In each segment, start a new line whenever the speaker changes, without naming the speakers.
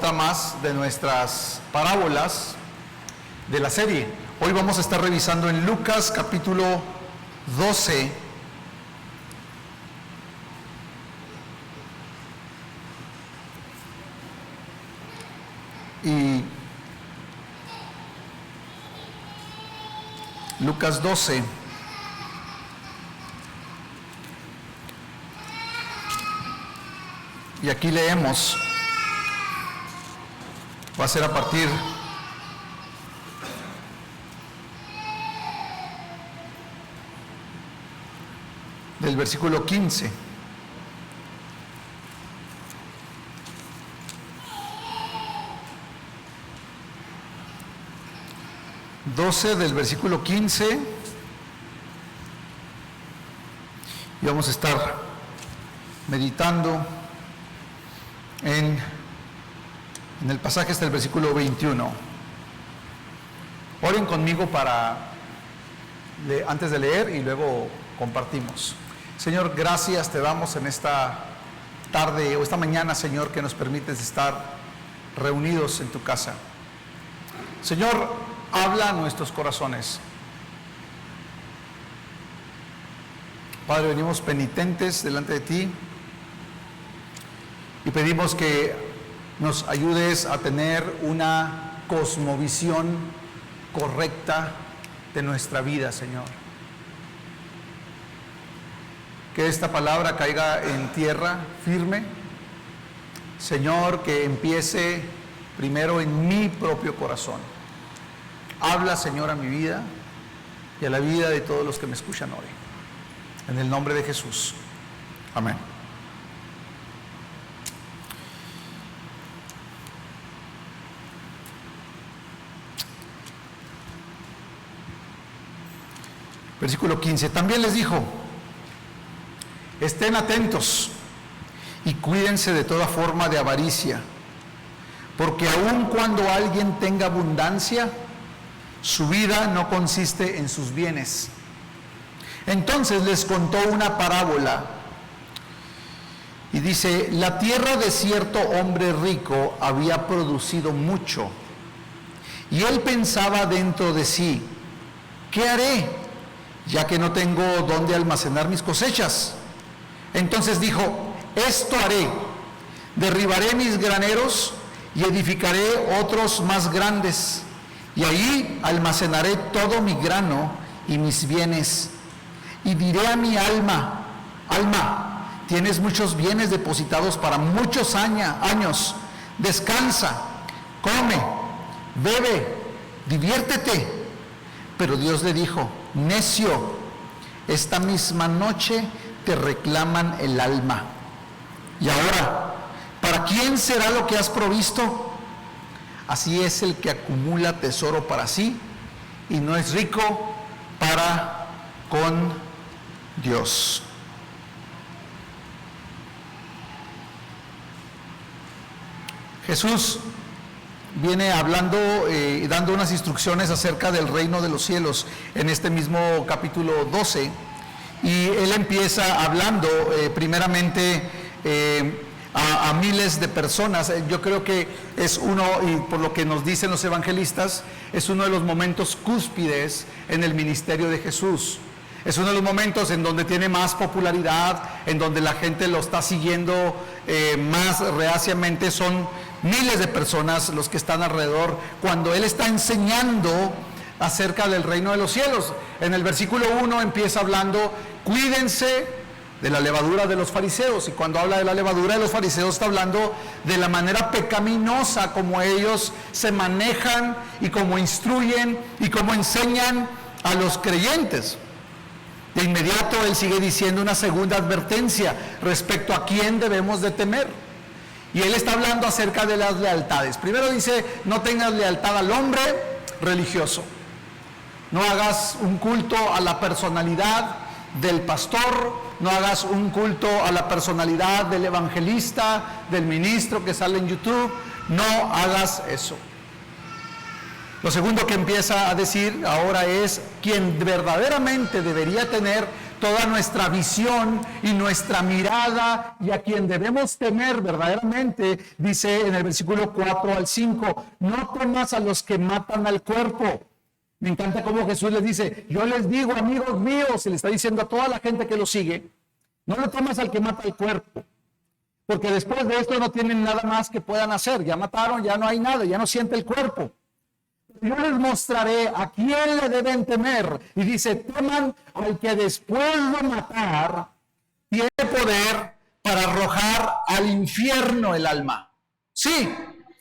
otra más de nuestras parábolas de la serie. Hoy vamos a estar revisando en Lucas capítulo 12. Y Lucas 12. Y aquí leemos, va a ser a partir del versículo 15. Del versículo 15, y vamos a estar meditando en el pasaje hasta el versículo 21. Oren conmigo antes de leer y luego compartimos. Señor, gracias te damos en esta tarde o esta mañana, Señor, que nos permites estar reunidos en tu casa. Señor, habla a nuestros corazones. Padre, venimos penitentes delante de ti y pedimos que nos ayudes a tener una cosmovisión correcta de nuestra vida, Señor. Que esta palabra caiga en tierra firme, Señor, que empiece primero en mi propio corazón. Habla, Señor, a mi vida y a la vida de todos los que me escuchan hoy. En el nombre de Jesús. Amén. Versículo 15. También les dijo: estén atentos y cuídense de toda forma de avaricia, porque aun cuando alguien tenga abundancia, su vida no consiste en sus bienes. Entonces les contó una parábola y dice: la tierra de cierto hombre rico había producido mucho, y él pensaba dentro de sí: ¿qué haré, ya que no tengo dónde almacenar mis cosechas? Entonces dijo: esto haré, derribaré mis graneros y edificaré otros más grandes, y ahí almacenaré todo mi grano y mis bienes. Y diré a mi alma: alma, tienes muchos bienes depositados para muchos años. Descansa, come, bebe, diviértete. Pero Dios le dijo: necio, esta misma noche te reclaman el alma. Y ahora, ¿para quién será lo que has provisto? Así es el que acumula tesoro para sí y no es rico para con Dios. Jesús viene hablando y dando unas instrucciones acerca del reino de los cielos en este mismo capítulo 12, y él empieza hablando primeramente a miles de personas. Yo creo que es uno, y por lo que nos dicen los evangelistas, es uno de los momentos cúspides en el ministerio de Jesús. Es uno de los momentos en donde tiene más popularidad, en donde la gente lo está siguiendo más reaciamente. Son miles de personas los que están alrededor cuando él está enseñando acerca del reino de los cielos. En el versículo 1 empieza hablando: cuídense de la levadura de los fariseos. Y cuando habla de la levadura de los fariseos, está hablando de la manera pecaminosa como ellos se manejan y como instruyen y como enseñan a los creyentes. De inmediato él sigue diciendo una segunda advertencia respecto a quién debemos de temer. Y él está hablando acerca de las lealtades. Primero dice: no tengas lealtad al hombre religioso. No hagas un culto a la personalidad del pastor, no hagas un culto a la personalidad del evangelista, del ministro que sale en YouTube. No hagas eso. Lo segundo que empieza a decir ahora es: quien verdaderamente debería tener toda nuestra visión y nuestra mirada, y a quien debemos temer verdaderamente, dice en el versículo 4 al 5, no temas a los que matan al cuerpo. Me encanta cómo Jesús les dice, yo les digo, amigos míos, y le está diciendo a toda la gente que lo sigue, no le temas al que mata el cuerpo, porque después de esto no tienen nada más que puedan hacer, ya mataron, ya no hay nada, ya no siente el cuerpo. Yo les mostraré a quién le deben temer. Y dice, teman al que después de matar tiene poder para arrojar al infierno el alma. Sí,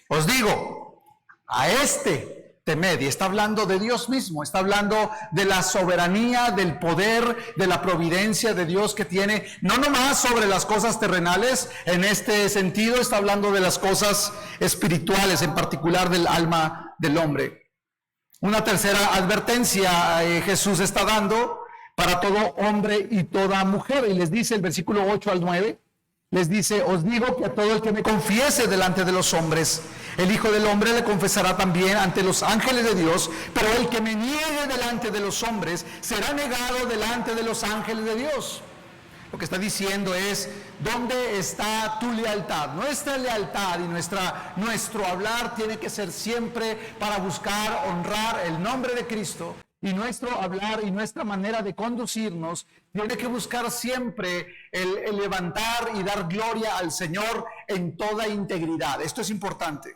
os digo, a este temed. Y está hablando de Dios mismo, está hablando de la soberanía, del poder, de la providencia de Dios que tiene, no nomás sobre las cosas terrenales, en este sentido está hablando de las cosas espirituales, en particular del alma del hombre. Una tercera advertencia Jesús está dando para todo hombre y toda mujer. Y les dice el versículo 8 al 9, les dice, os digo que a todo el que me confiese delante de los hombres, el Hijo del Hombre le confesará también ante los ángeles de Dios, pero el que me niegue delante de los hombres será negado delante de los ángeles de Dios. Lo que está diciendo es, ¿dónde está tu lealtad? Nuestra lealtad y nuestro hablar tiene que ser siempre para buscar honrar el nombre de Cristo. Y nuestro hablar y nuestra manera de conducirnos tiene que buscar siempre el levantar y dar gloria al Señor en toda integridad. Esto es importante.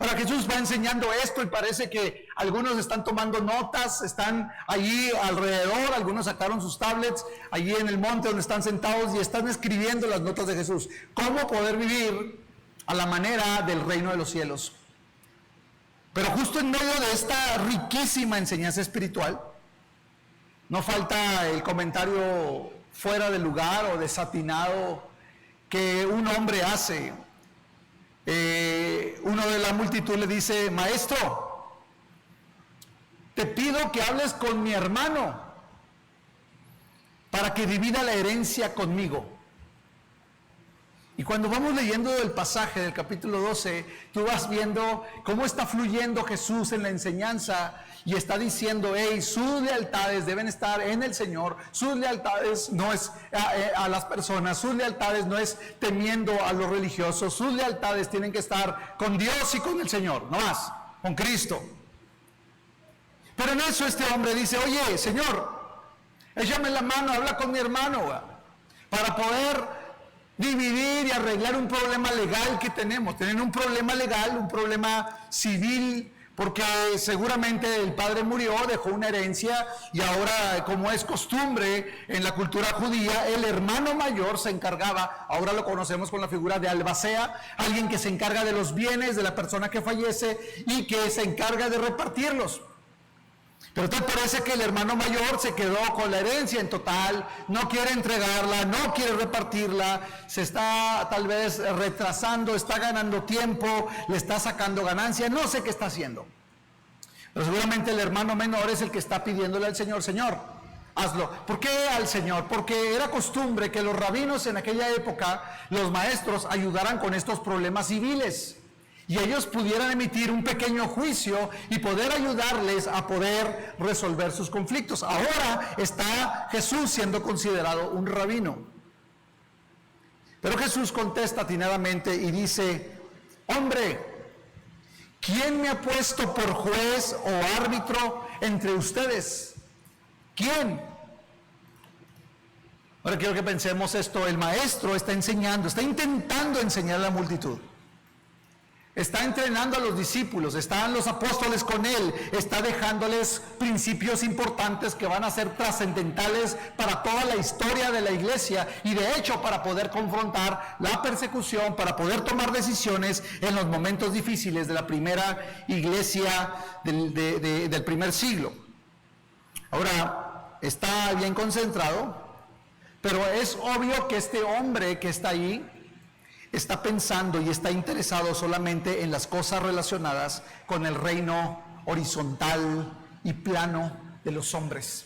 Ahora Jesús va enseñando esto y parece que algunos están tomando notas, están allí alrededor, algunos sacaron sus tablets allí en el monte donde están sentados y están escribiendo las notas de Jesús. ¿Cómo poder vivir a la manera del reino de los cielos? Pero justo en medio de esta riquísima enseñanza espiritual, no falta el comentario fuera de lugar o desatinado que un hombre hace. Uno de la multitud le dice, maestro, te pido que hables con mi hermano para que divida la herencia conmigo. Y cuando vamos leyendo el pasaje del capítulo 12, tú vas viendo cómo está fluyendo Jesús en la enseñanza y está diciendo, hey, sus lealtades deben estar en el Señor, sus lealtades no es a las personas, sus lealtades no es temiendo a los religiosos, sus lealtades tienen que estar con Dios y con el Señor, no más, con Cristo. Pero en eso este hombre dice, oye, Señor, échame la mano, habla con mi hermano, para poder dividir y arreglar un problema legal que tenemos. Tienen un problema legal, un problema civil, porque seguramente el padre murió, dejó una herencia y ahora, como es costumbre en la cultura judía, el hermano mayor se encargaba, ahora lo conocemos con la figura de albacea, alguien que se encarga de los bienes de la persona que fallece y que se encarga de repartirlos. Pero tal parece que el hermano mayor se quedó con la herencia en total, no quiere entregarla, no quiere repartirla, se está tal vez retrasando, está ganando tiempo, le está sacando ganancia, no sé qué está haciendo. Pero seguramente el hermano menor es el que está pidiéndole al Señor, Señor, hazlo. ¿Por qué al Señor? Porque era costumbre que los rabinos en aquella época, los maestros, ayudaran con estos problemas civiles. Y ellos pudieran emitir un pequeño juicio y poder ayudarles a poder resolver sus conflictos. Ahora está Jesús siendo considerado un rabino. Pero Jesús contesta atinadamente y dice, hombre, ¿quién me ha puesto por juez o árbitro entre ustedes? ¿Quién? Ahora quiero que pensemos esto, el maestro está enseñando, está intentando enseñar a la multitud. Está entrenando a los discípulos, están los apóstoles con él, está dejándoles principios importantes que van a ser trascendentales para toda la historia de la iglesia y de hecho para poder confrontar la persecución, para poder tomar decisiones en los momentos difíciles de la primera iglesia del primer siglo. Ahora, está bien concentrado, pero es obvio que este hombre que está ahí está pensando y está interesado solamente en las cosas relacionadas con el reino horizontal y plano de los hombres.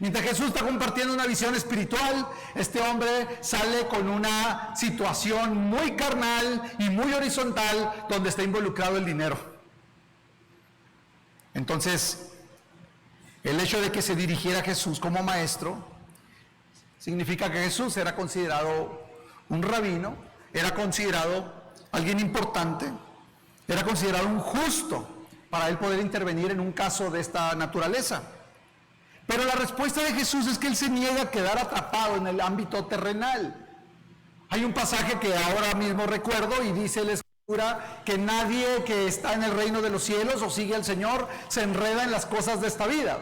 Mientras Jesús está compartiendo una visión espiritual, este hombre sale con una situación muy carnal y muy horizontal donde está involucrado el dinero. Entonces, El hecho de que se dirigiera a Jesús como maestro significa que Jesús era considerado un rabino, era considerado alguien importante, era considerado un justo para él poder intervenir en un caso de esta naturaleza. Pero la respuesta de Jesús es que él se niega a quedar atrapado en el ámbito terrenal. Hay un pasaje que ahora mismo recuerdo y dice la Escritura que nadie que está en el reino de los cielos o sigue al Señor se enreda en las cosas de esta vida.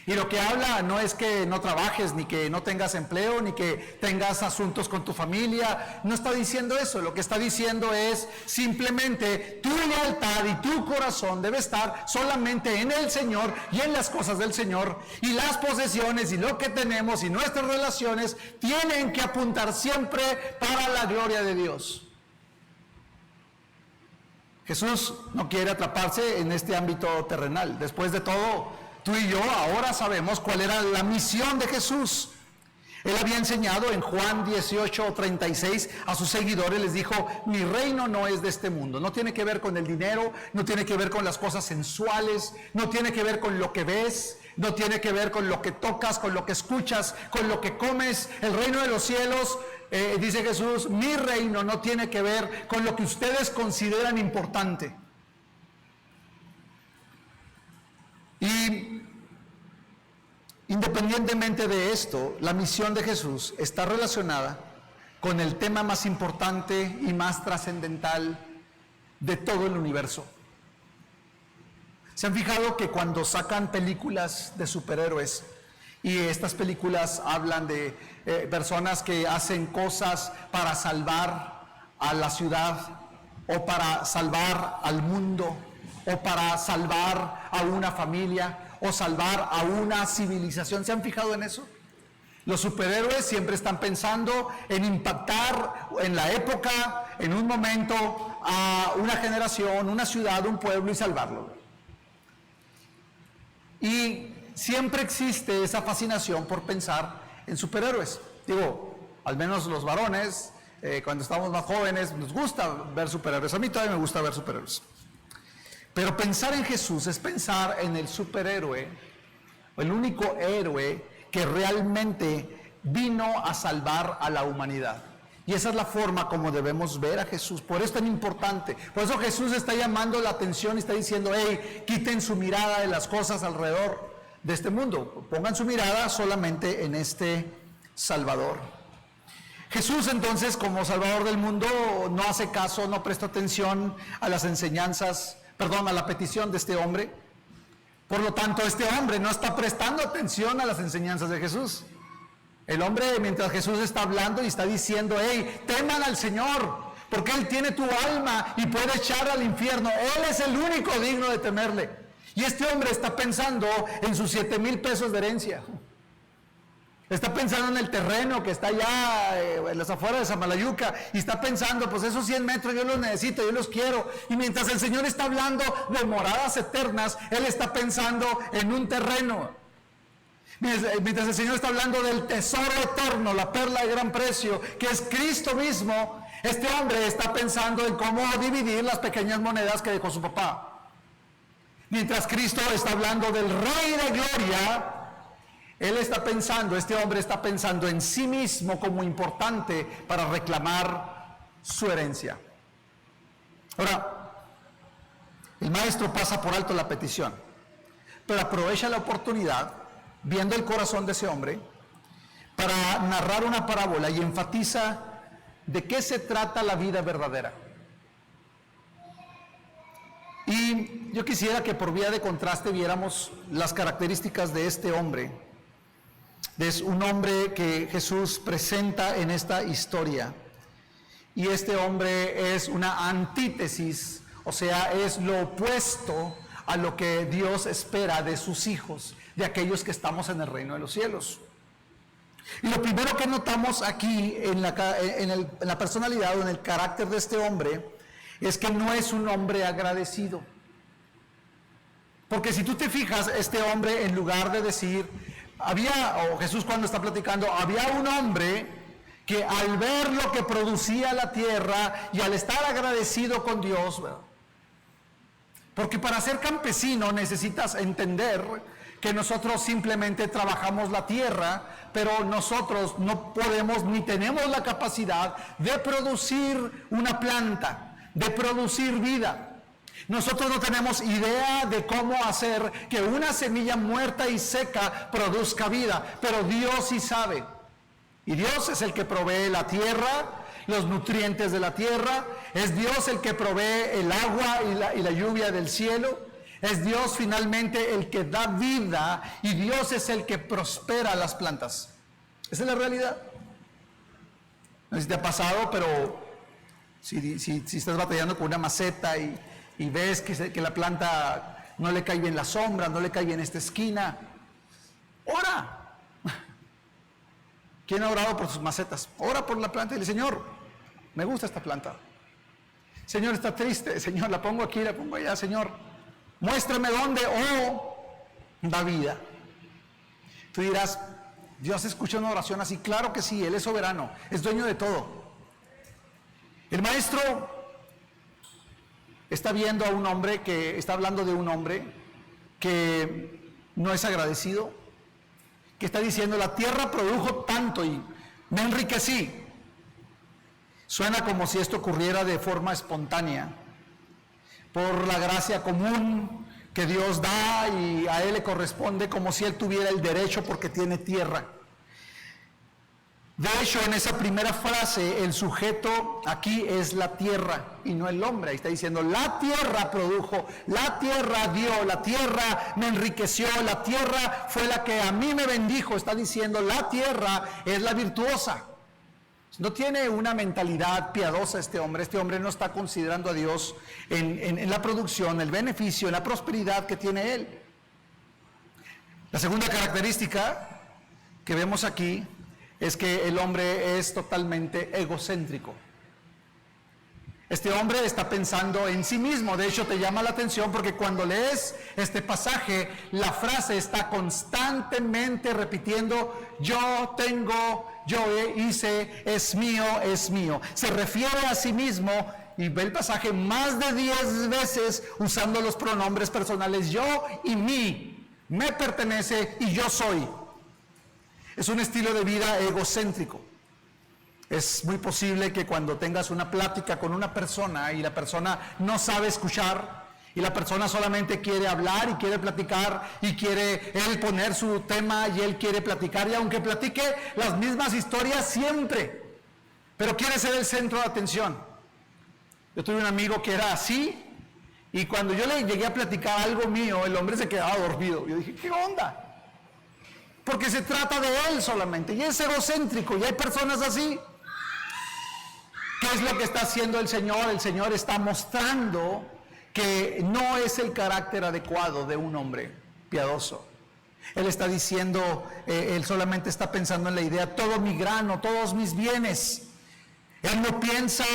Y lo que habla no es que no trabajes, ni que no tengas empleo, ni que tengas asuntos con tu familia. No está diciendo eso. Lo que está diciendo es simplemente tu lealtad y tu corazón debe estar solamente en el Señor y en las cosas del Señor. Y las posesiones y lo que tenemos y nuestras relaciones tienen que apuntar siempre para la gloria de Dios. Jesús no quiere atraparse en este ámbito terrenal. Después de todo, tú y yo ahora sabemos cuál era la misión de Jesús. Él había enseñado en Juan 18:36 a sus seguidores, les dijo: mi reino no es de este mundo. No tiene que ver con el dinero, no tiene que ver con las cosas sensuales, no tiene que ver con lo que ves, no tiene que ver con lo que tocas, con lo que escuchas, con lo que comes. El reino de los cielos, dice Jesús, mi reino no tiene que ver con lo que ustedes consideran importante. Y independientemente de esto, la misión de Jesús está relacionada con el tema más importante y más trascendental de todo el universo. ¿Se han fijado que cuando sacan películas de superhéroes y estas películas hablan de personas que hacen cosas para salvar a la ciudad o para salvar al mundo o para salvar a una familia o salvar a una civilización? ¿Se han fijado en eso? Los superhéroes siempre están pensando en impactar en la época, en un momento, a una generación, una ciudad, un pueblo y salvarlo. Y siempre existe esa fascinación por pensar en superhéroes. Digo, al menos los varones, cuando estamos más jóvenes, nos gusta ver superhéroes. A mí todavía me gusta ver superhéroes. Pero pensar en Jesús es pensar en el superhéroe, el único héroe que realmente vino a salvar a la humanidad. Y esa es la forma como debemos ver a Jesús. Por eso es tan importante. Por eso Jesús está llamando la atención y está diciendo: hey, quiten su mirada de las cosas alrededor de este mundo. Pongan su mirada solamente en este Salvador. Jesús, entonces, como Salvador del mundo, no hace caso, no presta atención a las enseñanzas, a la petición de este hombre. Por lo tanto, este hombre no está prestando atención a las enseñanzas de Jesús. El hombre, mientras Jesús está hablando y está diciendo: hey, teman al Señor, porque Él tiene tu alma y puede echar al infierno. Él es el único digno de temerle. Y este hombre está pensando en sus 7,000 pesos de herencia. Está pensando en el terreno que está allá en las afueras de Samalayuca, y está pensando: pues esos 100 metros yo los necesito, yo los quiero. Y mientras el Señor está hablando de moradas eternas, Él está pensando en un terreno. Mientras el Señor está hablando del tesoro eterno, la perla de gran precio, que es Cristo mismo, este hombre está pensando en cómo dividir las pequeñas monedas que dejó su papá. Mientras Cristo está hablando del Rey de Gloria, este hombre está pensando en sí mismo como importante para reclamar su herencia. Ahora, el maestro pasa por alto la petición, pero aprovecha la oportunidad, viendo el corazón de ese hombre, para narrar una parábola y enfatiza de qué se trata la vida verdadera. Y yo quisiera que por vía de contraste viéramos las características de este hombre. Es un hombre que Jesús presenta en esta historia. Y este hombre es una antítesis, o sea, es lo opuesto a lo que Dios espera de sus hijos, de aquellos que estamos en el reino de los cielos. Y lo primero que notamos aquí en la personalidad o en el carácter de este hombre es que no es un hombre agradecido. Porque si tú te fijas, este hombre, en lugar de decir, Jesús cuando está platicando, había un hombre que al ver lo que producía la tierra y al estar agradecido con Dios, ¿verdad? Porque para ser campesino necesitas entender que nosotros simplemente trabajamos la tierra, pero nosotros no podemos ni tenemos la capacidad de producir una planta, de producir vida. Nosotros no tenemos idea de cómo hacer que una semilla muerta y seca produzca vida, pero Dios sí sabe. Y Dios es el que provee la tierra, los nutrientes de la tierra. Es Dios el que provee el agua y la lluvia del cielo. Es Dios finalmente el que da vida, y Dios es el que prospera las plantas. Esa es la realidad. No sé si te ha pasado, pero si estás batallando con una maceta y ves que la planta no le cae bien la sombra, no le cae bien esta esquina, ora. ¿Quién ha orado por sus macetas? Ora por la planta y dile: Señor, me gusta esta planta. Señor, está triste. Señor, la pongo aquí, la pongo allá. Señor, muéstrame dónde. Da vida. Tú dirás: Dios escucha una oración así. Claro que sí, Él es soberano, es dueño de todo. El maestro está viendo a un hombre que está hablando de un hombre que no es agradecido, que está diciendo: la tierra produjo tanto y me enriquecí. Suena como si esto ocurriera de forma espontánea, por la gracia común que Dios da, y a Él le corresponde, como si Él tuviera el derecho porque tiene tierra. De hecho, en esa primera frase, el sujeto aquí es la tierra y no el hombre. Ahí está diciendo: la tierra produjo, la tierra dio, la tierra me enriqueció, la tierra fue la que a mí me bendijo. Está diciendo: la tierra es la virtuosa. No tiene una mentalidad piadosa este hombre no está considerando a Dios en la producción, el beneficio, en la prosperidad que tiene él. La segunda característica que vemos aquí es que el hombre es totalmente egocéntrico. Este hombre está pensando en sí mismo. De hecho, te llama la atención porque cuando lees este pasaje, la frase está constantemente repitiendo: yo tengo, yo hice, es mío, es mío. Se refiere a sí mismo, y ve el pasaje más de 10 veces usando los pronombres personales yo y mí. Me pertenece y yo soy. Es un estilo de vida egocéntrico. Es muy posible que cuando tengas una plática con una persona y la persona no sabe escuchar, y la persona solamente quiere hablar y quiere platicar y quiere él poner su tema y él quiere platicar, y aunque platique las mismas historias siempre, pero quiere ser el centro de atención. Yo tuve un amigo que era así, y cuando yo le llegué a platicar algo mío, el hombre se quedaba dormido. Yo dije: ¿qué onda? Porque se trata de él solamente, y es egocéntrico, y hay personas así. ¿Qué es lo que está haciendo el Señor? El Señor está mostrando que no es el carácter adecuado de un hombre piadoso. Él está diciendo, él solamente está pensando en la idea: todo mi grano, todos mis bienes. Él no piensa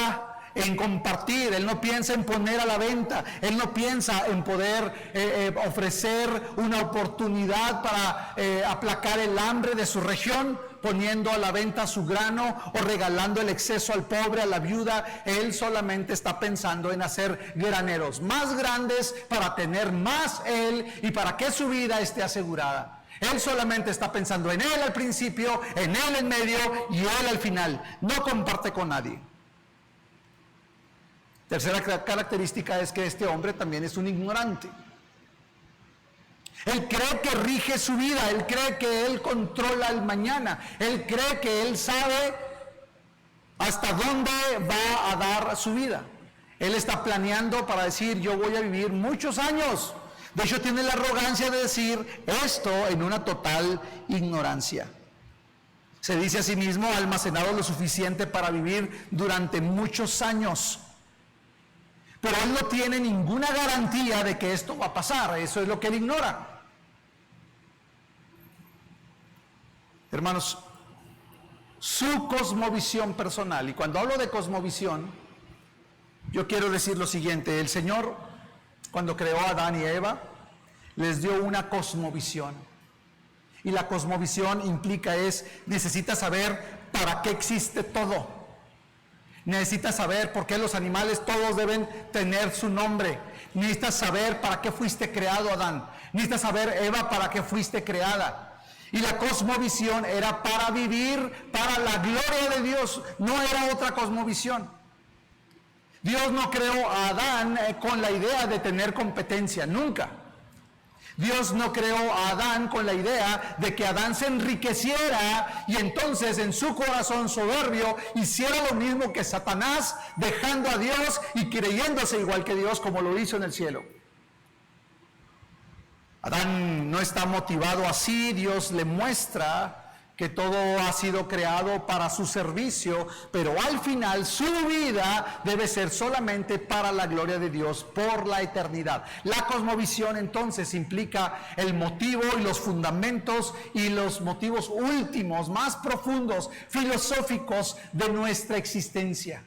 en compartir, él no piensa en poner a la venta, él no piensa en poder ofrecer una oportunidad para aplacar el hambre de su región, poniendo a la venta su grano o regalando el exceso al pobre, a la viuda. Él solamente está pensando en hacer graneros más grandes para tener más él y para que su vida esté asegurada. Él solamente está pensando en él al principio, en él en medio y él al final. No comparte con nadie. Tercera característica es que este hombre también es un ignorante. Él cree que rige su vida, él cree que él controla el mañana, él cree que él sabe hasta dónde va a dar su vida. Él está planeando para decir: yo voy a vivir muchos años. De hecho, tiene la arrogancia de decir esto en una total ignorancia. Se dice a sí mismo: almacenado lo suficiente para vivir durante muchos años. Pero él no tiene ninguna garantía de que esto va a pasar. Eso es lo que él ignora. Hermanos, su cosmovisión personal, y cuando hablo de cosmovisión, yo quiero decir lo siguiente: el Señor, cuando creó a Adán y Eva, les dio una cosmovisión. Y la cosmovisión implica necesita saber para qué existe todo. Necesitas saber por qué los animales todos deben tener su nombre. Necesitas saber para qué fuiste creado, Adán. Necesitas saber, Eva, para qué fuiste creada. Y la cosmovisión era para vivir para la gloria de Dios. No era otra cosmovisión. Dios no creó a Adán con la idea de tener competencia, nunca. Dios no creó a Adán con la idea de que Adán se enriqueciera y entonces en su corazón soberbio hiciera lo mismo que Satanás, dejando a Dios y creyéndose igual que Dios, como lo hizo en el cielo. Adán no está motivado así. Dios le muestra que todo ha sido creado para su servicio, pero al final su vida debe ser solamente para la gloria de Dios por la eternidad. La cosmovisión entonces implica el motivo y los fundamentos y los motivos últimos, más profundos, filosóficos de nuestra existencia.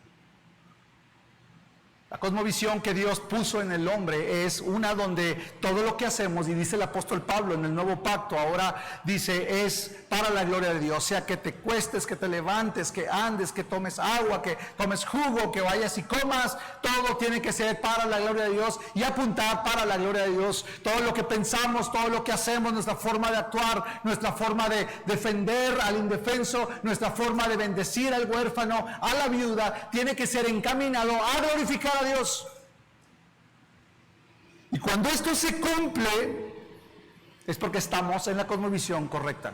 La cosmovisión que Dios puso en el hombre es una donde todo lo que hacemos, y dice el apóstol Pablo en el Nuevo Pacto, ahora dice, es para la gloria de Dios. O sea, que te cuestes, que te levantes, que andes, que tomes agua, que tomes jugo, que vayas y comas, todo tiene que ser para la gloria de Dios y apuntar para la gloria de Dios. Todo lo que pensamos, todo lo que hacemos, nuestra forma de actuar, nuestra forma de defender al indefenso, nuestra forma de bendecir al huérfano, a la viuda, tiene que ser encaminado a glorificar a Dios. Y cuando esto se cumple, es porque estamos en la cosmovisión correcta.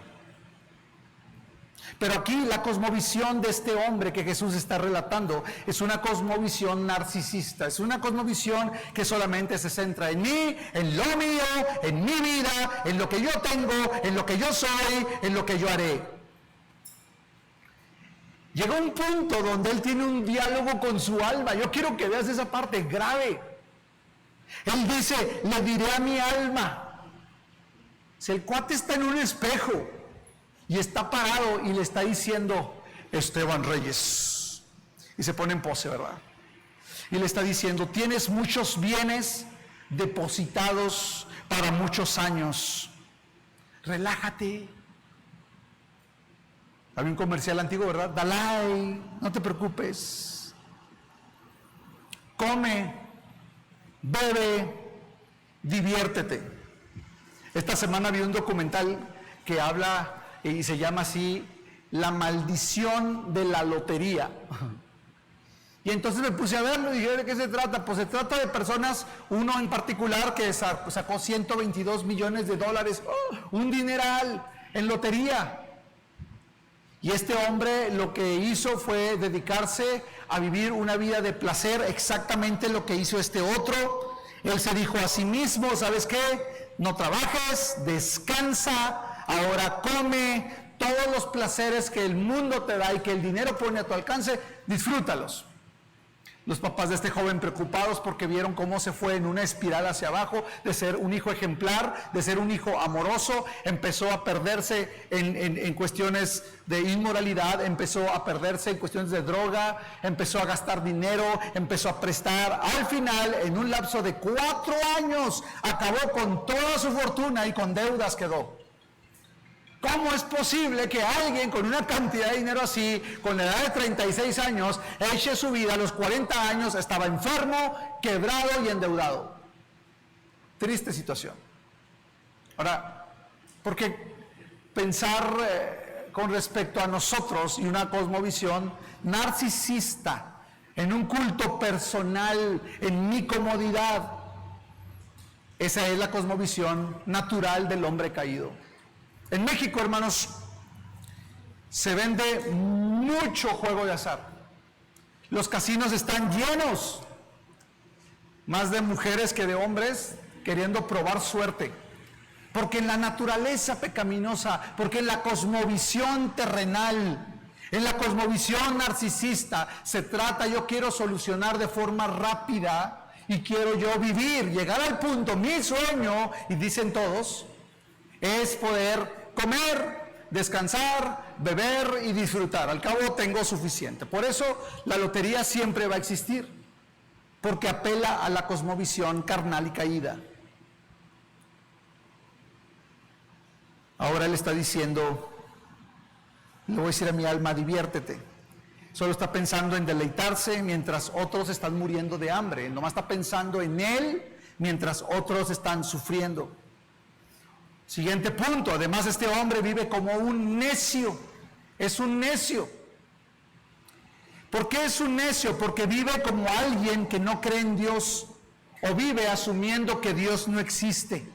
Pero aquí la cosmovisión de este hombre que Jesús está relatando es una cosmovisión narcisista, es una cosmovisión que solamente se centra en mí, en lo mío, en mi vida, en lo que yo tengo, en lo que yo soy, en lo que yo haré. Llega un punto donde él tiene un diálogo con su alma. Yo quiero que veas esa parte grave. Él dice, le diré a mi alma. Si el cuate está en un espejo y está parado y le está diciendo, Esteban Reyes, y se pone en pose, ¿verdad? Y le está diciendo, tienes muchos bienes depositados para muchos años. Relájate. Había un comercial antiguo, ¿verdad? Dalai, no te preocupes. Come, bebe, diviértete. Esta semana vi un documental que habla y se llama así, La maldición de la lotería. Y entonces me puse a verlo y dije, ¿de qué se trata? Pues se trata de personas, uno en particular que sacó 122 millones de dólares, un dineral en lotería. Y este hombre lo que hizo fue dedicarse a vivir una vida de placer, exactamente lo que hizo este otro. Él se dijo a sí mismo, ¿sabes qué? No trabajes, descansa, ahora come, todos los placeres que el mundo te da y que el dinero pone a tu alcance, disfrútalos. Los papás de este joven preocupados porque vieron cómo se fue en una espiral hacia abajo, de ser un hijo ejemplar, de ser un hijo amoroso, empezó a perderse en cuestiones de inmoralidad, empezó a perderse en cuestiones de droga, empezó a gastar dinero, empezó a prestar. Al final, en un lapso de 4 años, acabó con toda su fortuna y con deudas quedó. ¿Cómo es posible que alguien con una cantidad de dinero así, con la edad de 36 años, eche su vida a los 40 años, estaba enfermo, quebrado y endeudado? Triste situación. Ahora, porque pensar con respecto a nosotros y una cosmovisión narcisista, en un culto personal, en mi comodidad, esa es la cosmovisión natural del hombre caído. En México, hermanos, se vende mucho juego de azar. Los casinos están llenos, más de mujeres que de hombres, queriendo probar suerte. Porque en la naturaleza pecaminosa, porque en la cosmovisión terrenal, en la cosmovisión narcisista, se trata, yo quiero solucionar de forma rápida y quiero yo vivir, llegar al punto, mi sueño, y dicen todos, es poder comer, descansar, beber y disfrutar. Al cabo tengo suficiente. Por eso la lotería siempre va a existir, porque apela a la cosmovisión carnal y caída. Ahora él está diciendo, le voy a decir a mi alma, diviértete. solo está pensando en deleitarse mientras otros están muriendo de hambre. Él nomás está pensando en él mientras otros están sufriendo. Siguiente punto, además este hombre vive como un necio, es un necio. ¿Por qué es un necio? Porque vive como alguien que no cree en Dios o vive asumiendo que Dios no existe.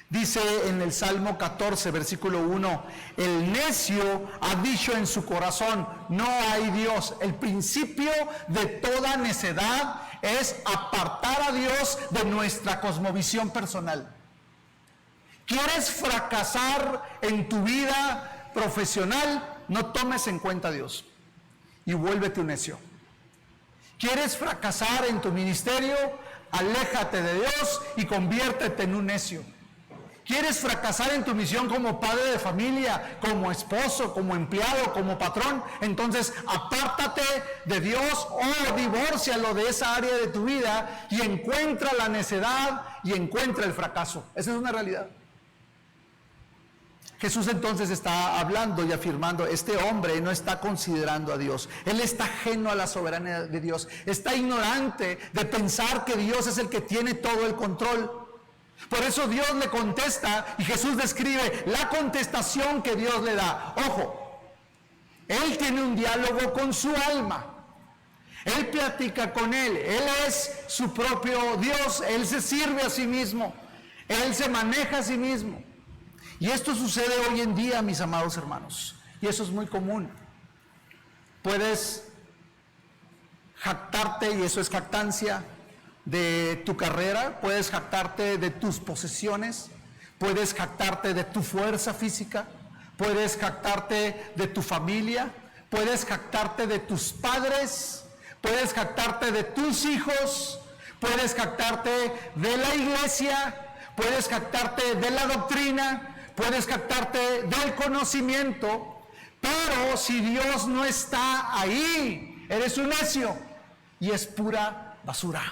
Dice en el Salmo 14, versículo 1, el necio ha dicho en su corazón, no hay Dios. El principio de toda necedad es apartar a Dios de nuestra cosmovisión personal. ¿Quieres fracasar en tu vida profesional? No tomes en cuenta a Dios y vuélvete un necio. ¿Quieres fracasar en tu ministerio? Aléjate de Dios y conviértete en un necio. ¿Quieres fracasar en tu misión como padre de familia, como esposo, como empleado, como patrón? Entonces apártate de Dios o divórcialo de esa área de tu vida y encuentra la necedad y encuentra el fracaso. Esa es una realidad. Jesús entonces está hablando y afirmando, este hombre no está considerando a Dios, él está ajeno a la soberanía de Dios, está ignorante de pensar que Dios es el que tiene todo el control. Por eso Dios le contesta y Jesús describe la contestación que Dios le da. Ojo, él tiene un diálogo con su alma, él platica con él es su propio Dios, él se sirve a sí mismo, él se maneja a sí mismo. Y esto sucede hoy en día, mis amados hermanos, y eso es muy común. Puedes jactarte, y eso es jactancia, de tu carrera, puedes jactarte de tus posesiones, puedes jactarte de tu fuerza física, puedes jactarte de tu familia, puedes jactarte de tus padres, puedes jactarte de tus hijos, puedes jactarte de la iglesia, puedes jactarte de la doctrina, puedes jactarte del conocimiento, pero si Dios no está ahí, eres un necio y es pura basura.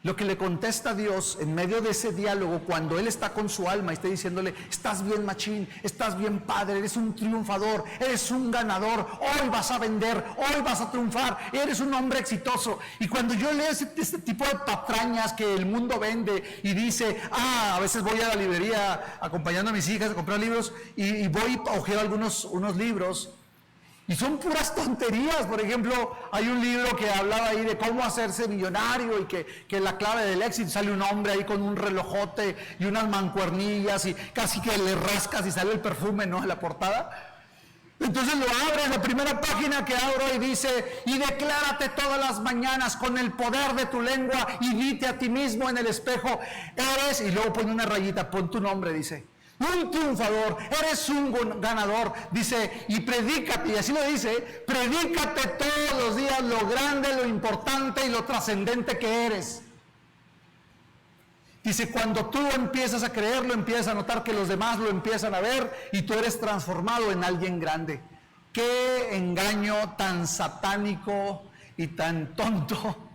Lo que le contesta a Dios en medio de ese diálogo, cuando Él está con su alma y está diciéndole, estás bien machín, estás bien padre, eres un triunfador, eres un ganador, hoy vas a vender, hoy vas a triunfar, eres un hombre exitoso. Y cuando yo leo este tipo de patrañas que el mundo vende y dice, a veces voy a la librería acompañando a mis hijas a comprar libros y voy a ojear unos libros. Y son puras tonterías. Por ejemplo, hay un libro que hablaba ahí de cómo hacerse millonario y que la clave del éxito, sale un hombre ahí con un relojote y unas mancuernillas y casi que le rascas y sale el perfume, ¿no?, en la portada. Entonces lo abres, la primera página que abro y dice, y declárate todas las mañanas con el poder de tu lengua y dite a ti mismo en el espejo, eres, y luego pone una rayita, pon tu nombre, dice, un triunfador, eres un ganador, dice, y predícate, y así lo dice, predícate todos los días lo grande, lo importante y lo trascendente que eres. Dice, cuando tú empiezas a creerlo, empiezas a notar que los demás lo empiezan a ver y tú eres transformado en alguien grande. Qué engaño tan satánico y tan tonto.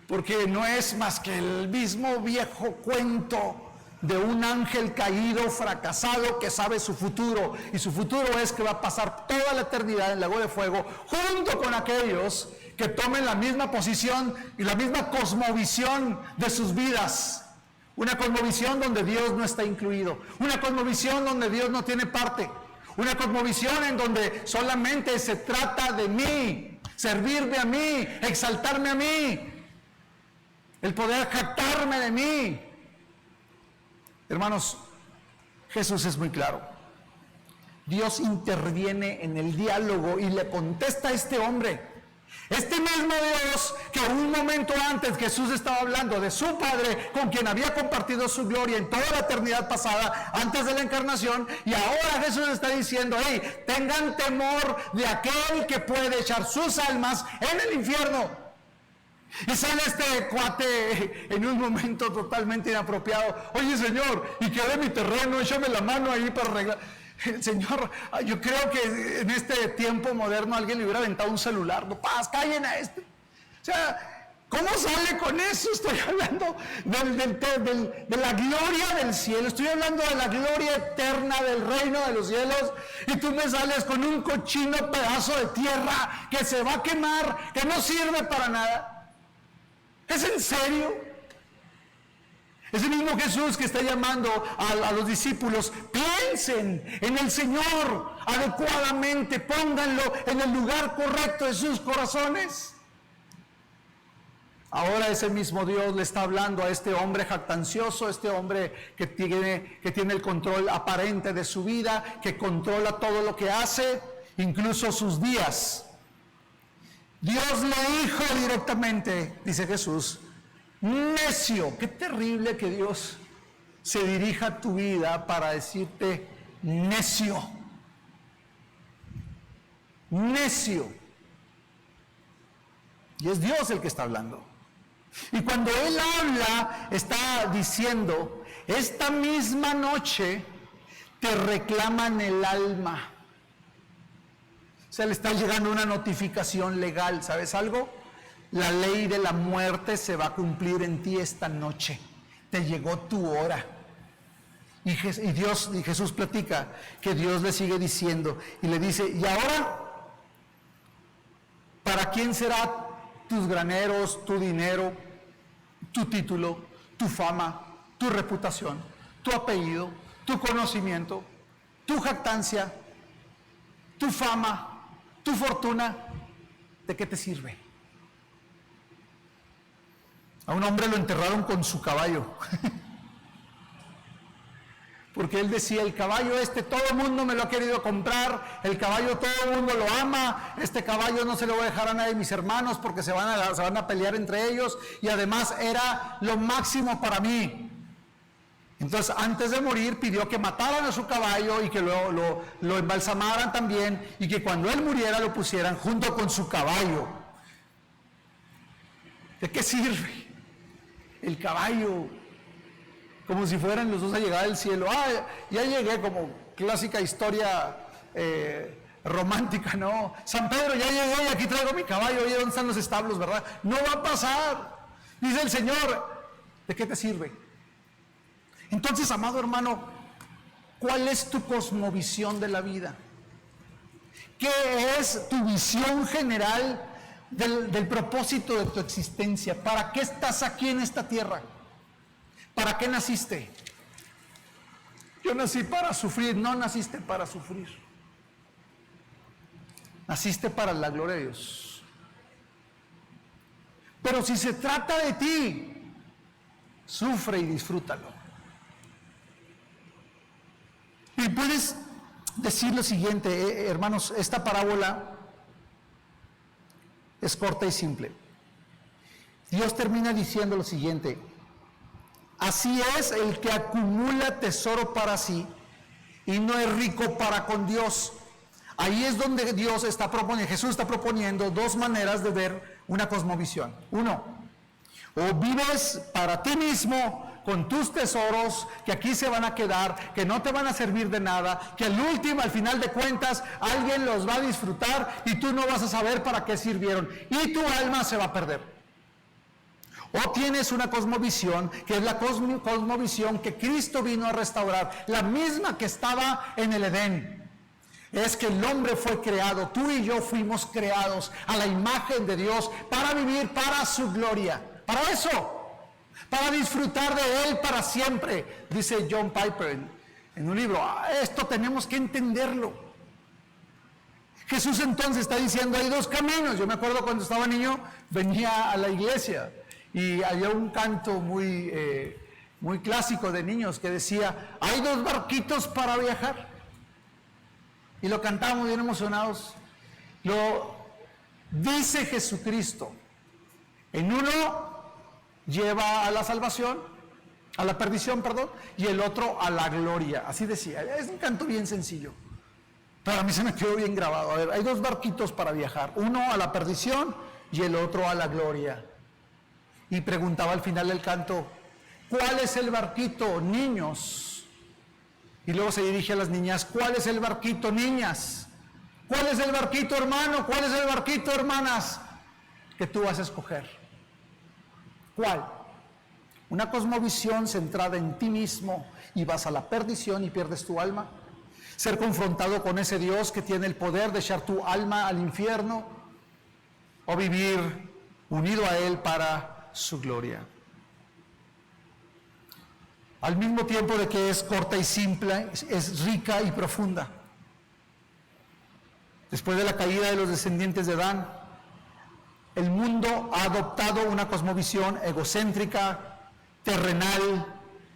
Porque no es más que el mismo viejo cuento de un ángel caído, fracasado, que sabe su futuro, y su futuro es que va a pasar toda la eternidad en el lago de fuego, junto con aquellos que tomen la misma posición y la misma cosmovisión de sus vidas. Una cosmovisión donde Dios no está incluido, una cosmovisión donde Dios no tiene parte, una cosmovisión en donde solamente se trata de mí, servirme a mí, exaltarme a mí, el poder jactarme de mí. Hermanos, Jesús es muy claro. Dios interviene en el diálogo y le contesta a este hombre. Este mismo Dios que un momento antes Jesús estaba hablando de su Padre, con quien había compartido su gloria en toda la eternidad pasada, antes de la encarnación, y ahora Jesús está diciendo, hey, tengan temor de aquel que puede echar sus almas en el infierno. Y sale este cuate en un momento totalmente inapropiado. Oye, Señor, y quedé mi terreno, échame la mano ahí para arreglar. Señor, yo creo que en este tiempo moderno alguien le hubiera aventado un celular. No, paz, callen a este. O sea,
¿Cómo sale con eso? Estoy hablando de la gloria del cielo, estoy hablando de la gloria eterna del reino de los cielos, y tú me sales con un cochino pedazo de tierra que se va a quemar, que no sirve para nada. ¿Es en serio? Es el mismo Jesús que está llamando a los discípulos: piensen en el Señor adecuadamente, pónganlo en el lugar correcto de sus corazones. Ahora ese mismo Dios le está hablando a este hombre jactancioso, este hombre que tiene el control aparente de su vida, que controla todo lo que hace, incluso sus días. Dios le dijo directamente, dice Jesús: necio. Qué terrible que Dios se dirija a tu vida para decirte necio. Necio. Y es Dios el que está hablando. Y cuando Él habla, está diciendo: esta misma noche te reclaman el alma. O sea, le está llegando una notificación legal. ¿Sabes algo? La ley de la muerte se va a cumplir en ti esta noche. Te llegó tu hora. Y Jesús platica que Dios le sigue diciendo y le dice: ¿y ahora? ¿Para quién será tus graneros, tu dinero, tu título, tu fama, tu reputación, tu apellido, tu conocimiento, tu jactancia, tu fama, tu fortuna? ¿De qué te sirve? A un hombre lo enterraron con su caballo. Porque él decía: el caballo todo el mundo me lo ha querido comprar, el caballo todo el mundo lo ama, este caballo no se lo voy a dejar a nadie de mis hermanos porque se van a pelear entre ellos, y además era lo máximo para mí. Entonces, antes de morir, pidió que mataran a su caballo y que lo embalsamaran también, y que cuando él muriera lo pusieran junto con su caballo. ¿De qué sirve el caballo? Como si fueran los dos a llegar al cielo. Ya llegué, como clásica historia romántica, ¿no? San Pedro, ya llegué y aquí traigo mi caballo. Oye, ¿dónde están los establos, verdad? No va a pasar. Dice el Señor: ¿de qué te sirve? Entonces, amado hermano, ¿cuál es tu cosmovisión de la vida? ¿Qué es tu visión general del propósito de tu existencia? ¿Para qué estás aquí en esta tierra? ¿Para qué naciste? Yo nací para sufrir. No naciste para sufrir. Naciste para la gloria de Dios. Pero si se trata de ti, sufre y disfrútalo. Y puedes decir lo siguiente, hermanos: esta parábola es corta y simple. Dios termina diciendo lo siguiente: así es el que acumula tesoro para sí y no es rico para con Dios. Ahí es donde Jesús está proponiendo dos maneras de ver una cosmovisión. Uno, o vives para ti mismo con tus tesoros que aquí se van a quedar, que no te van a servir de nada, que al final de cuentas alguien los va a disfrutar y tú no vas a saber para qué sirvieron y tu alma se va a perder. O tienes una cosmovisión que es la cosmovisión que Cristo vino a restaurar, la misma que estaba en el Edén. Es que el hombre fue creado, tú y yo fuimos creados a la imagen de Dios para vivir para su gloria. Para eso, para disfrutar de Él para siempre. Dice John Piper en un libro: esto tenemos que entenderlo. Jesús entonces está diciendo: hay dos caminos. Yo me acuerdo cuando estaba niño, venía a la iglesia y había un canto muy clásico de niños que decía: hay dos barquitos para viajar. Y lo cantamos bien emocionados. Lo dice Jesucristo: en uno lleva a la salvación, a la perdición, perdón, y el otro a la gloria. Así decía. Es un canto bien sencillo, pero a mí se me quedó bien grabado. A ver, hay dos barquitos para viajar, uno a la perdición y el otro a la gloria. Y preguntaba al final del canto: ¿cuál es el barquito, niños? Y luego se dirige a las niñas: ¿cuál es el barquito, niñas? ¿Cuál es el barquito, hermano? ¿Cuál es el barquito, hermanas? Que tú vas a escoger. ¿Cuál? Una cosmovisión centrada en ti mismo y vas a la perdición y pierdes tu alma. Ser confrontado con ese Dios que tiene el poder de echar tu alma al infierno, o vivir unido a Él para su gloria. Al mismo tiempo de que es corta y simple, es rica y profunda. Después de la caída de los descendientes de Adán, el mundo ha adoptado una cosmovisión egocéntrica, terrenal,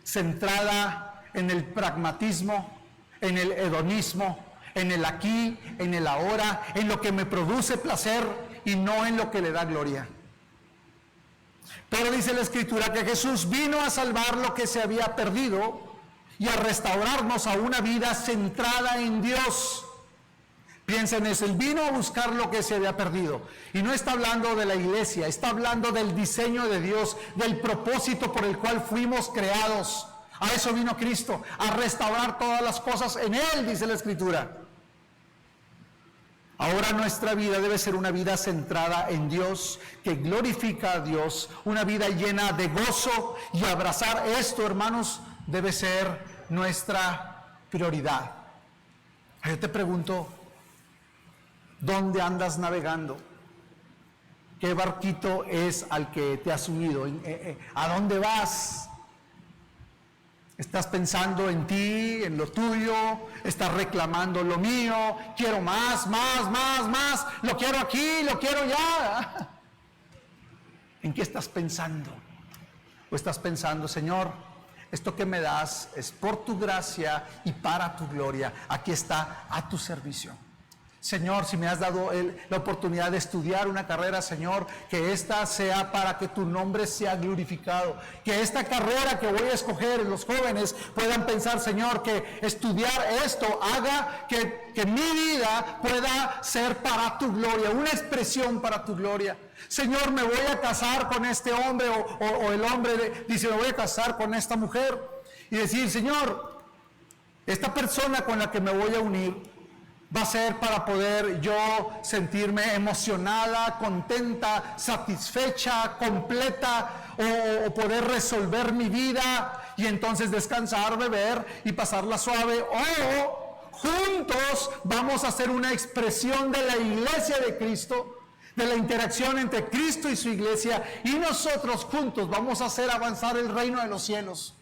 centrada en el pragmatismo, en el hedonismo, en el aquí, en el ahora, en lo que me produce placer y no en lo que le da gloria. Pero dice la Escritura que Jesús vino a salvar lo que se había perdido y a restaurarnos a una vida centrada en Dios. Piensen en eso, Él vino a buscar lo que se había perdido. Y no está hablando de la iglesia, está hablando del diseño de Dios, del propósito por el cual fuimos creados. A eso vino Cristo, a restaurar todas las cosas en Él, dice la Escritura. Ahora nuestra vida debe ser una vida centrada en Dios, que glorifica a Dios, una vida llena de gozo, y abrazar esto, hermanos, debe ser nuestra prioridad. Yo te pregunto, ¿dónde andas navegando? ¿Qué barquito es al que te has subido? ¿A dónde vas? ¿Estás pensando en ti, en lo tuyo? ¿Estás reclamando lo mío? Quiero más, lo quiero aquí, lo quiero ya. ¿En qué estás pensando? ¿O estás pensando, Señor, esto que me das es por tu gracia y para tu gloria? Aquí está, a tu servicio. Señor, si me has dado la oportunidad de estudiar una carrera, Señor, que esta sea para que tu nombre sea glorificado. Que esta carrera que voy a escoger, los jóvenes puedan pensar, Señor, que estudiar esto haga que mi vida pueda ser para tu gloria, una expresión para tu gloria. Señor, me voy a casar con este hombre, o el hombre dice, me voy a casar con esta mujer, y decir, Señor, esta persona con la que me voy a unir va a ser para poder yo sentirme emocionada, contenta, satisfecha, completa, o poder resolver mi vida y entonces descansar, beber y pasarla suave. O juntos vamos a hacer una expresión de la iglesia de Cristo, de la interacción entre Cristo y su iglesia, y nosotros juntos vamos a hacer avanzar el reino de los cielos.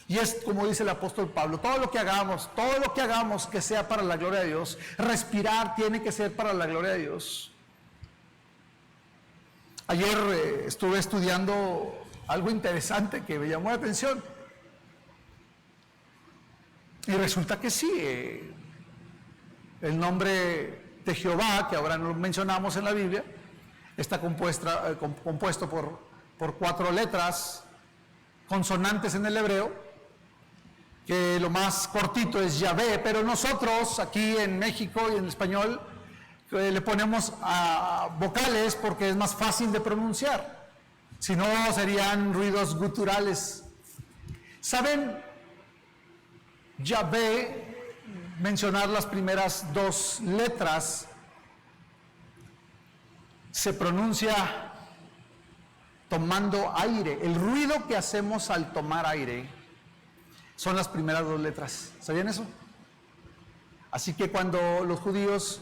Y es como dice el apóstol Pablo, todo lo que hagamos que sea para la gloria de Dios. Respirar tiene que ser para la gloria de Dios. Ayer estuve estudiando algo interesante que me llamó la atención. Y resulta que sí, el nombre de Jehová, que ahora no lo mencionamos en la Biblia, está compuesto por 4 letras consonantes en el hebreo, que lo más cortito es Yahvé, pero nosotros aquí en México y en español le ponemos vocales porque es más fácil de pronunciar, si no serían ruidos guturales. ¿Saben? Yahvé, mencionar las primeras 2 letras, se pronuncia tomando aire. El ruido que hacemos al tomar aire son las primeras 2 letras. ¿Sabían eso? Así que cuando los judíos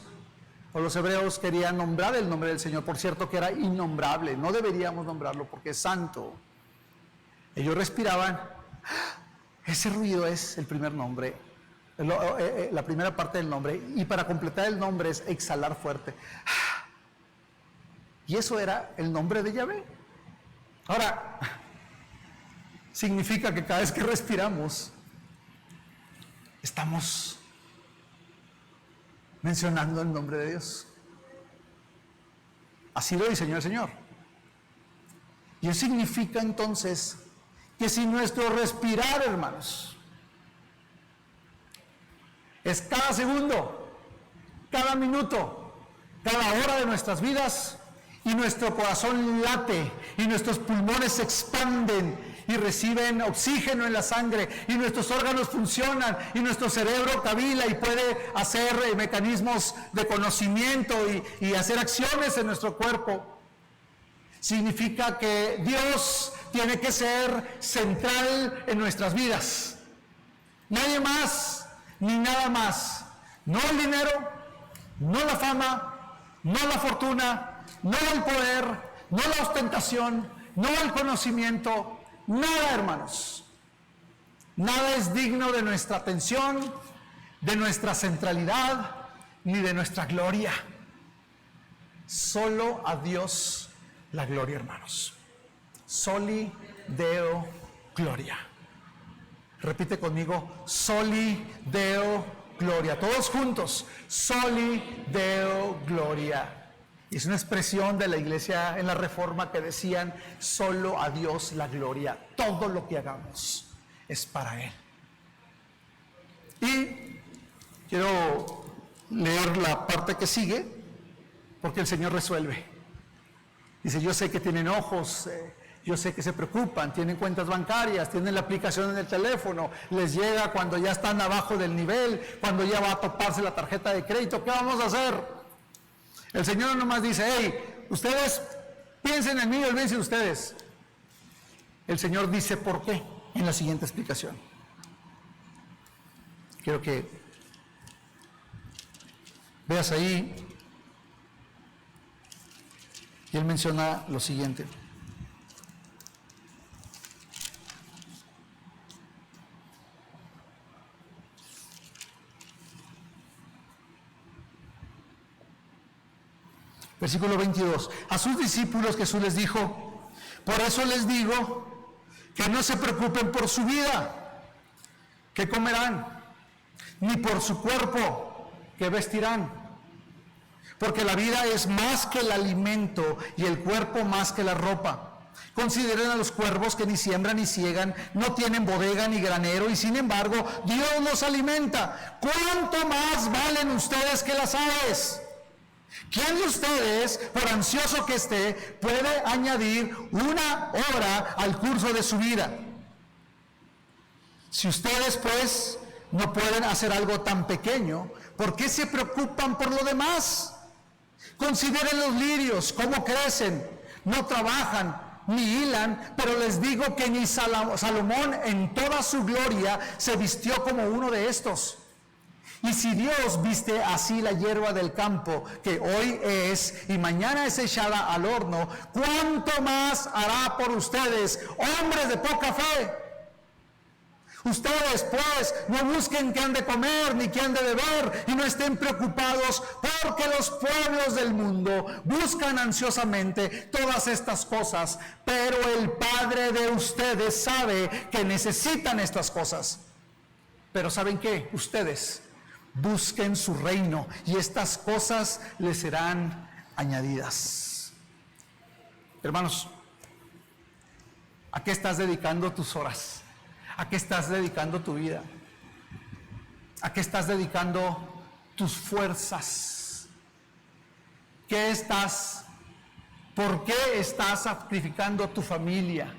o los hebreos querían nombrar el nombre del Señor, por cierto que era innombrable, no deberíamos nombrarlo porque es santo, ellos respiraban. Ese ruido es el primer nombre, la primera parte del nombre, y para completar el nombre es exhalar fuerte. Y eso era el nombre de Yahvé. Ahora, significa que cada vez que respiramos, estamos mencionando el nombre de Dios. Así lo diseñó el Señor. Y eso significa entonces que si nuestro respirar, hermanos, es cada segundo, cada minuto, cada hora de nuestras vidas, y nuestro corazón late, y nuestros pulmones se expanden, y reciben oxígeno en la sangre, y nuestros órganos funcionan, y nuestro cerebro cavila y puede hacer mecanismos de conocimiento y hacer acciones en nuestro cuerpo. Significa que Dios tiene que ser central en nuestras vidas. Nadie más, ni nada más. No el dinero, no la fama, no la fortuna, no el poder, no la ostentación, no el conocimiento. Nada, hermanos. Nada es digno de nuestra atención, de nuestra centralidad, ni de nuestra gloria. Solo a Dios la gloria, hermanos. Soli Deo Gloria. Repite conmigo, Soli Deo Gloria. Todos juntos, Soli Deo Gloria. Y es una expresión de la iglesia en la Reforma que decían, solo a Dios la gloria. Todo lo que hagamos es para Él. Y quiero leer la parte que sigue, porque el Señor resuelve. Dice, yo sé que tienen ojos, yo sé que se preocupan, tienen cuentas bancarias, tienen la aplicación en el teléfono, les llega cuando ya están abajo del nivel, cuando ya va a toparse la tarjeta de crédito. ¿Qué vamos a hacer? El Señor no nomás dice, hey, ustedes piensen en mí y olvídense de ustedes. El Señor dice por qué en la siguiente explicación. Quiero que veas ahí. Y Él menciona lo siguiente. Versículo 22. A sus discípulos Jesús les dijo, por eso les digo que no se preocupen por su vida, que comerán, ni por su cuerpo, que vestirán. Porque la vida es más que el alimento y el cuerpo más que la ropa. Consideren a los cuervos que ni siembran ni ciegan, no tienen bodega ni granero, y sin embargo Dios los alimenta. ¿Cuánto más valen ustedes que las aves? ¿Quién de ustedes, por ansioso que esté, puede añadir una hora al curso de su vida? Si ustedes, pues, no pueden hacer algo tan pequeño, ¿por qué se preocupan por lo demás? Consideren los lirios, cómo crecen, no trabajan ni hilan, pero les digo que ni Salomón en toda su gloria se vistió como uno de estos. Y si Dios viste así la hierba del campo, que hoy es y mañana es echada al horno, ¿cuánto más hará por ustedes, hombres de poca fe? Ustedes, pues, no busquen qué han de comer ni qué han de beber, y no estén preocupados, porque los pueblos del mundo buscan ansiosamente todas estas cosas, pero el Padre de ustedes sabe que necesitan estas cosas. Pero ¿saben qué? Ustedes busquen su reino y estas cosas les serán añadidas. Hermanos, ¿a qué estás dedicando tus horas? ¿A qué estás dedicando tu vida? ¿A qué estás dedicando tus fuerzas? ¿Por qué estás sacrificando tu familia?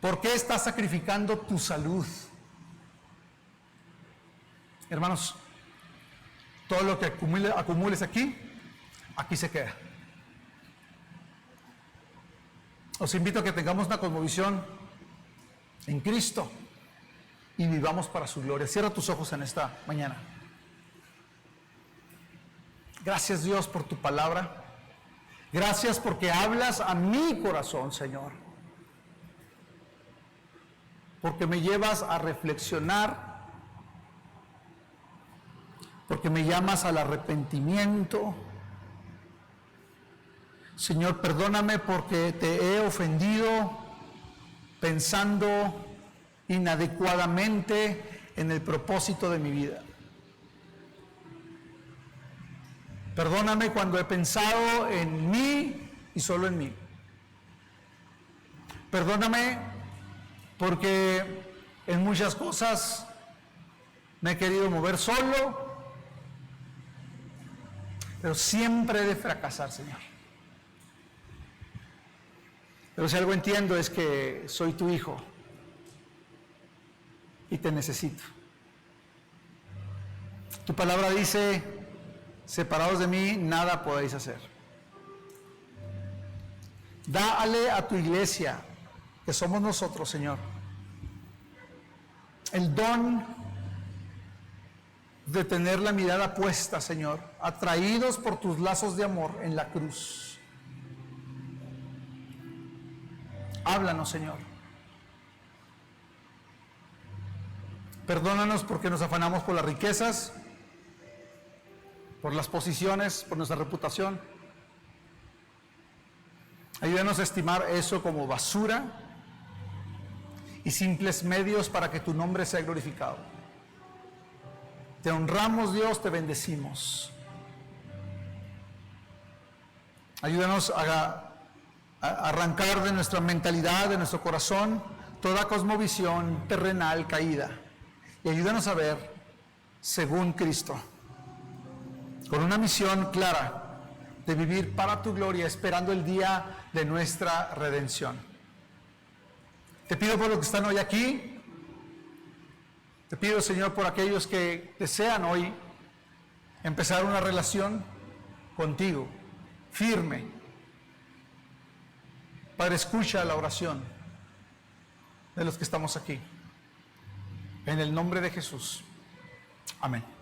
¿Por qué estás sacrificando tu salud? Hermanos, todo lo que acumules aquí se queda. Os invito a que tengamos una cosmovisión en Cristo y vivamos para su gloria. Cierra tus ojos en esta mañana. Gracias, Dios, por tu palabra. Gracias porque hablas a mi corazón, Señor. Porque me llevas a reflexionar, porque me llamas al arrepentimiento. Señor, perdóname porque te he ofendido pensando inadecuadamente en el propósito de mi vida. Perdóname cuando he pensado en mí y solo en mí. Perdóname porque en muchas cosas me he querido mover solo, pero siempre he de fracasar, Señor. Pero si algo entiendo es que soy tu hijo y te necesito. Tu palabra dice, separados de mí, nada podéis hacer. Dale a tu iglesia, que somos nosotros, Señor, el don de tener la mirada puesta, Señor, atraídos por tus lazos de amor en la cruz. Háblanos, Señor. Perdónanos porque nos afanamos por las riquezas, por las posiciones, por nuestra reputación. Ayúdanos a estimar eso como basura y simples medios para que tu nombre sea glorificado. Te honramos, Dios, te bendecimos. Ayúdanos a arrancar de nuestra mentalidad, de nuestro corazón, toda cosmovisión terrenal caída. Y ayúdanos a ver según Cristo, con una misión clara de vivir para tu gloria, esperando el día de nuestra redención. Te pido por los que están hoy aquí. Te pido, Señor, por aquellos que desean hoy empezar una relación contigo, firme. Padre, escucha la oración de los que estamos aquí. En el nombre de Jesús. Amén.